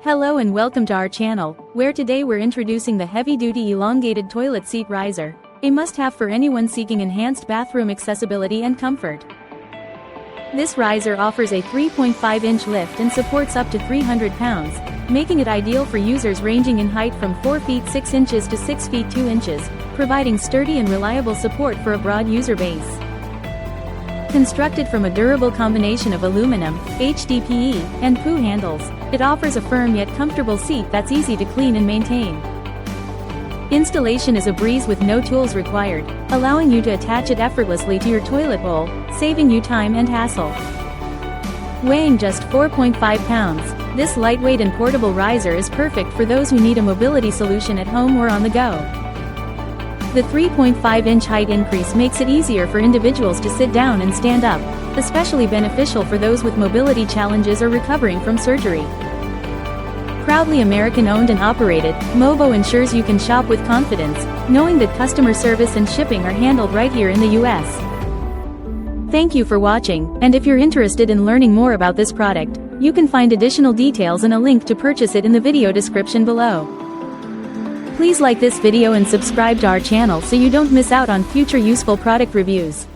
Hello and welcome to our channel, where today we're introducing the heavy-duty elongated toilet seat riser, a must-have for anyone seeking enhanced bathroom accessibility and comfort. This riser offers a 3.5-inch lift and supports up to 300 pounds, making it ideal for users ranging in height from 4 feet 6 inches to 6 feet 2 inches, providing sturdy and reliable support for a broad user base. Constructed from a durable combination of aluminum, HDPE, and PU handles, it offers a firm yet comfortable seat that's easy to clean and maintain. Installation is a breeze with no tools required, allowing you to attach it effortlessly to your toilet bowl, saving you time and hassle. Weighing just 4.5 pounds, this lightweight and portable riser is perfect for those who need a mobility solution at home or on the go. The 3.5-inch height increase makes it easier for individuals to sit down and stand up, especially beneficial for those with mobility challenges or recovering from surgery. Proudly American-owned and operated, Movo ensures you can shop with confidence, knowing that customer service and shipping are handled right here in the US. Thank you for watching, and if you're interested in learning more about this product, you can find additional details and a link to purchase it in the video description below. Please like this video and subscribe to our channel so you don't miss out on future useful product reviews.